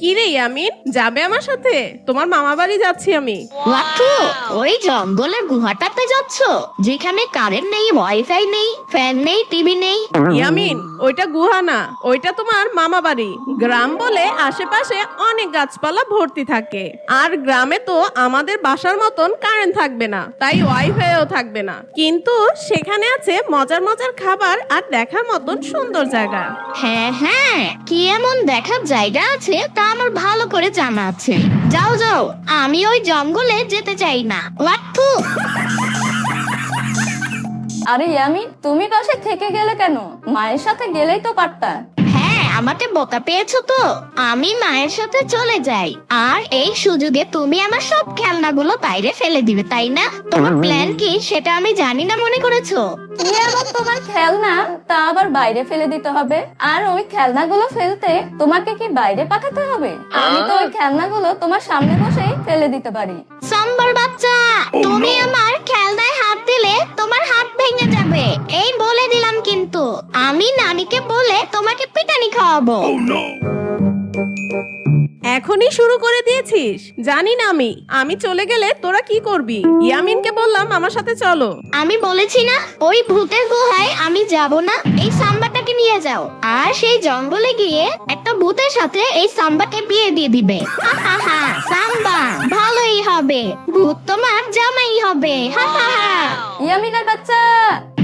কি রে ইয়ামিন, যাবে আমার সাথে? তোমার মামা বাড়ি যাচ্ছি আমি। লাট্টু, ওই জঙ্গলের গুহাটাতে যাচ্ছ যেখানে কারেন্ট নেই, ওয়াইফাই নেই, ফ্যান নেই, টিভি নেই? ইয়ামিন, ওইটা গুহা না, ওইটা তোমার মামা বাড়ি। গ্রাম বলে আশেপাশে অনেক গাছপালা ভর্তি থাকে, আর গ্রামে তো আমাদের বাসার মতন কারেন্ট থাকবে না, তাই ওয়াইফাইও থাকবে না, কিন্তু সেখানে আছে মজার মজার খাবার আর দেখার মতন সুন্দর জায়গা। হ্যাঁ হ্যাঁ, কি এমন দেখার জায়গা আছে তা আমার ভালো করে জানা আছে। যাও যাও, আমি ওই জঙ্গলে যেতে চাই না। লাট্টু, আরে ইয়ামি, তুমি পাশে থেকে গেলে কেন? মায়ের সাথে গেলেই তো পারতা। হ্যাঁ, আমাকে বোকা পেয়েছো তো। আমি মায়ের সাথে চলে যাই, আর এই সুযোগে তুমি আমার সব খেলনাগুলো বাইরে ফেলে দিবে, তাই না? তোমার প্ল্যান কি সেটা আমি জানি না মনে করেছো? কি আবার তোমার খেলনা তা আবার বাইরে ফেলে দিতে হবে? আর ওই খেলনাগুলো ফেলতে তোমাকে কি বাইরে পাঠাতে হবে? আমি তো ওই খেলনাগুলো তোমার সামনে বসেই ফেলে দিতে পারি। সাম্বার বাচ্চা, তুমি আমার খেলনায় হাত দিলে তোমার হাত ভেঙে যাবে, এই বলে দিলাম। কিন্তু আমি নানিকে বলে তোমাকে পিটানি খাওয়াবো। এখনই শুরু করে দিয়েছিস? জানি না আমি চলে গেলে তোরা কি করবি? ইয়ামিনকে বললাম আমার সাথে চলো। আমি বলেছি না, ওই ভূতের গুহায় আমি যাব না। এই সাম্বাটাকে নিয়ে যাও, আর সেই জঙ্গলে গিয়ে একটা ভূতের সাথে এই সাম্বাকে বিয়ে দিয়ে দিবে। হা হা হা, সাম্বা ভালোই হবে, ভূত তোমার জামাই হবে। হা হা হা। ইয়ামিনের বাচ্চা,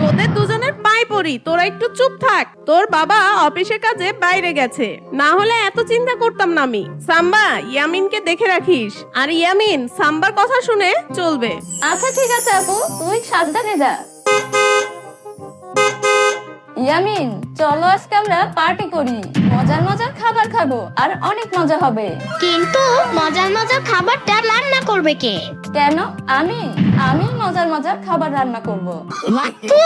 তোদের দুজনের পায়ে পড়ি, তোরা একটু চুপ থাক। তোর বাবা অফিসের কাজে বাইরে গেছে, না হলে এত চিন্তা করতাম না আমি। সাম্বা, ইয়ামিনকে দেখে রাখিস, আর ইয়ামিন সাম্বার কথা শুনে চলবে। আচ্ছা ঠিক আছে আপু, তুই সাবধানে যা। ইয়ামিন, চলো আজকে আমরা পার্টি করি, মজার মজার খাবার খাবো, আর অনেক মজা হবে। কিন্তু মজার মজার খাবারটা রান্না করবে কে? কেন? আমি আমি মজার মজার খাবার রান্না করব। লাট্টু,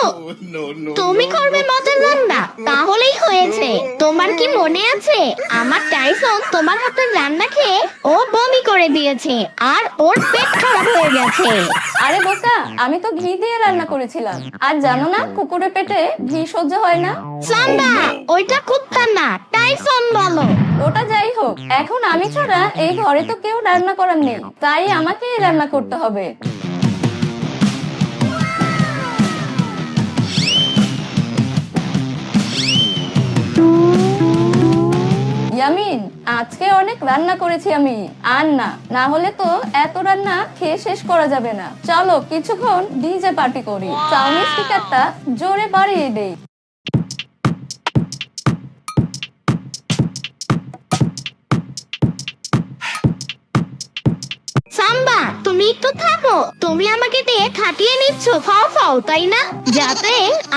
তুমি করবে মজার রান্না? তাহলেই হয়েছে। তোমার কি মনে আছে, আমার টাইসন তোমার হাতের রান্না খেয়ে ও বমি করে দিয়েছে, আর ওর পেট খারাপ হয়ে গেছে। আরে বোকা, আমি তো ঘি দিয়ে রান্না করেছিলাম। আর জানো না, কুকুরের পেটে ঘি সহ্য হয় না। সাম্বা, ওইটা কুত্তা না, টাইসন বলো। ওটা যাই হোক, এখন আমি ছাড়া এই ঘরে তো কেউ রান্না করার নেই, তাই আমাকেই রান্না করতে হবে। ইয়ামিন, আজকে অনেক রান্না করেছি আমি। আর না হলে তো এত রান্না খেয়ে শেষ করা যাবে না। চলো কিছুক্ষণ ডিজে পার্টি করি। সাউন্ড স্পিকারটা জোরে বাড়িয়ে দেই। সাম্বা, তুমি একটু থাকো। তুমি আমাকে দিয়ে খাটিয়ে নিচ্ছ ফাও ফাও, তাই না? যাতে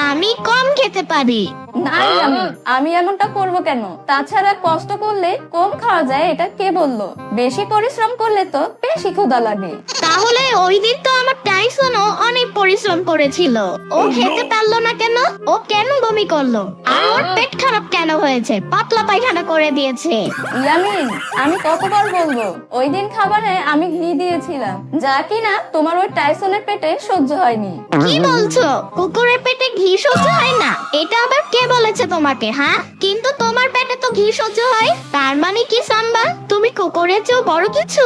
আমি কম খেতে পারি। না ইয়ামিন, আমি এমনটা করব কেন? তাছাড়া কষ্ট করলে কম খাওয়া যায় এটা কে বললো? বেশি পরিশ্রম করলে তো বেশি ক্ষুধা লাগে। তাহলে ওই দিন তো আমার টাইসনও অনেক পরিশ্রম করেছিল, ও খেতে পারলো না কেন? ও কেন বমি করলো? আর ওর পেট খারাপ কেন হয়েছে? পাতলা পায়খানা করে দিয়েছে। ইয়ামিন, আমি কতবার বলবো, ওই দিন খাবারে আমি ঘি দিয়েছিলাম, যা কিনা তোমার ওই টাইসনের পেটে সহ্য হয়নি। কি বলছো? কুকুরের পেটে ঘি সহ্য হয় না? এটা আবার কে বলেছে তোমাকে? হ্যাঁ, কিন্তু তোমার পেটে তো ঘি সহ্য হয়। তার মানে কি সাম্বা, তুমি কুকুরের চেয়েও বড় কিছু?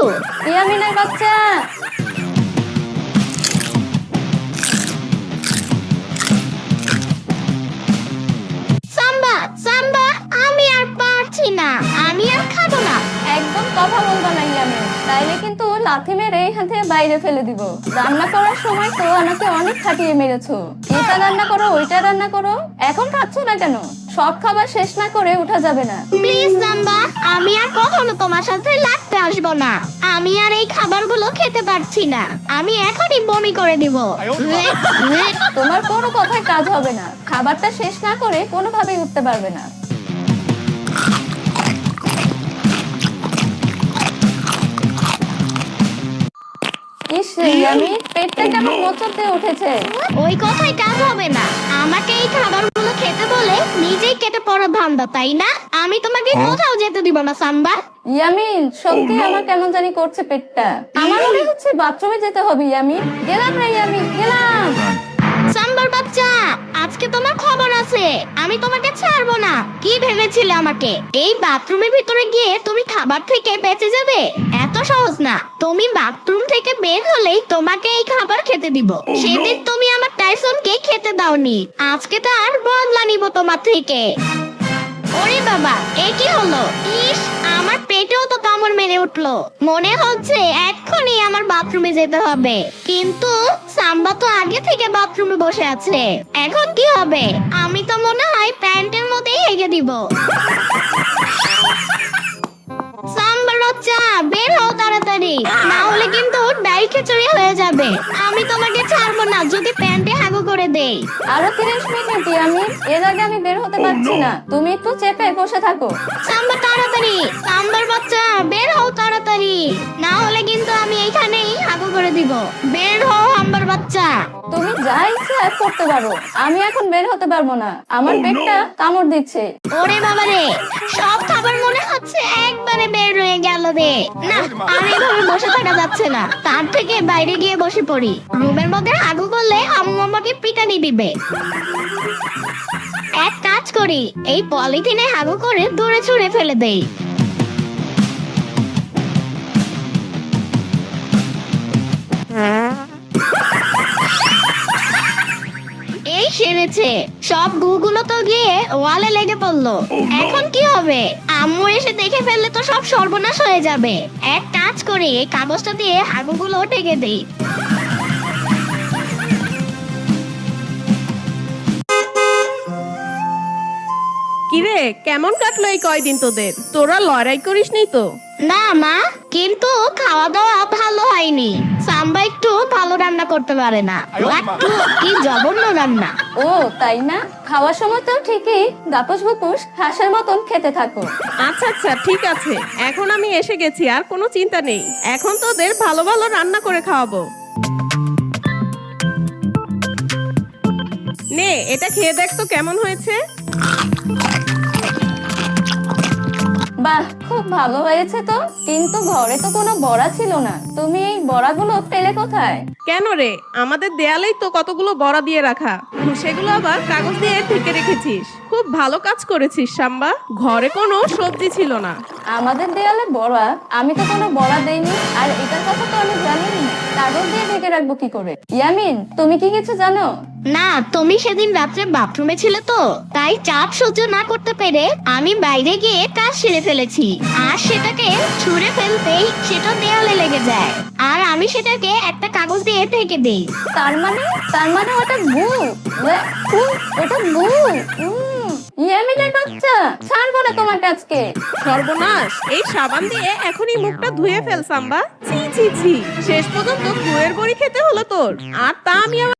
ইয়ামিনের বাচ্চা, সাম্বা সাম্বা, আমি আর পারছি না, আমি আর খাবো না। একদম কথা বলবা না ইয়ামিন, তাইলে কিন্তু লাথি মেরে এখান থেকে বাইরে ফেলে দিব। রান্না করার সময় তো আমাকে অনেক খাটিয়ে মেরেছো। এটা রান্না করো, ওইটা রান্না করো, এখন খাচ্ছ না কেন? সব খাবার শেষ না করে উঠা যাবে না। প্লিজ সাম্বা, আমি আর কখনো তোমার সাথে লাগতে আসবো না। আমি আর এই খাবারগুলো খেতে পারছি না, আমি এখনই বমি করে দিব। তোমার কোনো কথায় কাজ হবে না, খাবারটা শেষ না করে কোনোভাবেই উঠতে পারবে না। ইস রে ইয়ামিন, পেটটা কেমন মোচড় দিয়ে উঠেছে। ওই কথায় কাজ হবে না। আমাকে এই খাবারগুলো খেতে বলে নিজেই কেটে পড়া ধান্দা, তাই না? আমি তোমাকে কোথাও যেতে দিব না সাম্বা। ইয়ামিন, সত্যি আমার কেমন জানি করছে পেটটা। আমার মনে হচ্ছে বাথরুমে যেতে হবে। ইয়ামিন, গেলাম রে ইয়ামিন, গেলাম। সাম্বার বাচ্চা, আজকে তোমার খবর আছে। আমি তোমাকে ছাড়বো না। কি ভেবেছিলে আমাকে? এই বাথরুমের ভিতরে গিয়ে তুমি খাবার থেকে বেঁচে যাবে? এত সহজ না। তুমি বাথরুম থেকে বের হলেই তোমাকে এই খাবার খেতে দিব। সেদিন তুমি আমার টাইসনকে খেতে দাওনি, আজকে তার বদলা নিব তোমার থেকে। ওরে বাবা, এ কি হলো? ইস, আমার পেটেও তো কামড় মেরে উঠলো। মনে হচ্ছে এক্ষুনি আমার বাথরুমে যেতে হবে, কিন্তু সাম্বা তো আগে থেকে বাথরুমে বসে আছে। এখন কি হবে? আমি তো মনে হয় প্যান্টের মধ্যেই হেগে দিব। সাম্বার বাচ্চা, বের হও তাড়াতাড়ি, না হলে কিন্তু ডাল খিচুড়ি হয়ে যাবে। আমি তোমাকে ছাড়বো না যদি প্যান্টে হাগু করে দেই। আরো 30 মিনিট ইয়ামিন, এর আগে আমি বের হতে পারছি না। তুমি একটু চেপে বসে থাকো। সাম্বার তাড়াতাড়ি, সাম্বার বাচ্চা বের হও তাড়াতাড়ি, না হলে কিন্তু আমি এইখানেই হাগু করে দিব। বের হও সাম্বার বাচ্চা। তুমি যা ইচ্ছা করতে পারো, আমি এখন বের হতে পারবো না। আমার পেটটা কামড় দিচ্ছে। ওরে বাবা রে, সব খাবার মনে হচ্ছে একবারে বের হয়ে গেল রে। না, আর এভাবে বসে থাকা যাচ্ছে না। তার থেকে বাইরে গিয়ে বসে পড়ি। রুমের মধ্যে হাগু করলে আম্মু আমাকে পিটানি দিবে। এক কাজ করি, এই পলিথিনে হাগু করে দূরে ছুঁড়ে ফেলে দেই। এই সেরেছে, সব গুগুলো তো গিয়ে ওয়ালে লেগে পড়লো। এখন কি হবে? আম্মু এসে দেখে ফেললে তো সব সর্বনাশ হয়ে যাবে। এক কাজ করি, এই কাগজটা দিয়ে হাগুগুলো ঢেকে দেই। কিরে, কেমন কাটলো এই কয়দিন তোদের? তোরা লড়াই করিসনি তো? না মা, কিন্তু খাওয়া দাওয়া ভালো হয়নি। সাম্বা একটু ভালো রান্না করতে পারে না, ও একটু কি জঘন্য রান্না। ও তাই না? খাওয়ার সময় তো ঠিকই দাপস বুপুস হাঁসের মতন খেতে থাকো। আচ্ছা আচ্ছা, ঠিক আছে, এখন আমি এসে গেছি, আর কোনো চিন্তা নেই। এখন তোদের ভালো ভালো রান্না করে খাওয়াবো। নে, এটা খেয়ে দেখ তো কেমন হয়েছে। বাহ, খুব ভালো হয়েছে তো। কিন্তু ঘরে তো কোনো বড়া ছিল না, তুমি এই বড়াগুলো পেলে কোথায়? কেন রে, আমাদের দেয়ালেই তো কতগুলো বড়া দিয়ে রাখা, সেগুলো আবার কাগজ দিয়ে ঢেকে রেখেছিস। খুব ভালো কাজ করেছিস সাম্বা, ঘরে কোনো সবজি ছিল না। আমাদের দেয়ালে বড়া? আমি তো কোনো বড়া দেইনি, আর এটার কথা তো আমি জানি না। কাগজ দিয়ে ঢেকে রাখবো কি করে? ইয়ামিন, তুমি কি কিছু জানো? না, তুমি সেদিন রাত্রে বাথরুমে ছিলে তো, তাই চাপ সহ্য না করতে পেরে আমি বাইরে গিয়ে কাজ সেরে ফেলেছি। আর সেটাকে ছুঁড়ে ফেলতেই সেটা দেয়ালে লেগে যায়, আর আমি সেটাকে একটা কাগজ দিয়ে ঢেকে দেই। তার মানে ওটা গু। ওটা গু। ইয়ামিনের বাচ্চা, ছাড়বো না তোমার কাছকে। সর্বনাশ, এই সাবান দিয়ে এখনই মুখটা ধুয়ে ফেল সাম্বা। ছি ছি ছি, শেষ পর্যন্ত গুয়ের বড়ি খেতে হলো তোর, আর তা আমি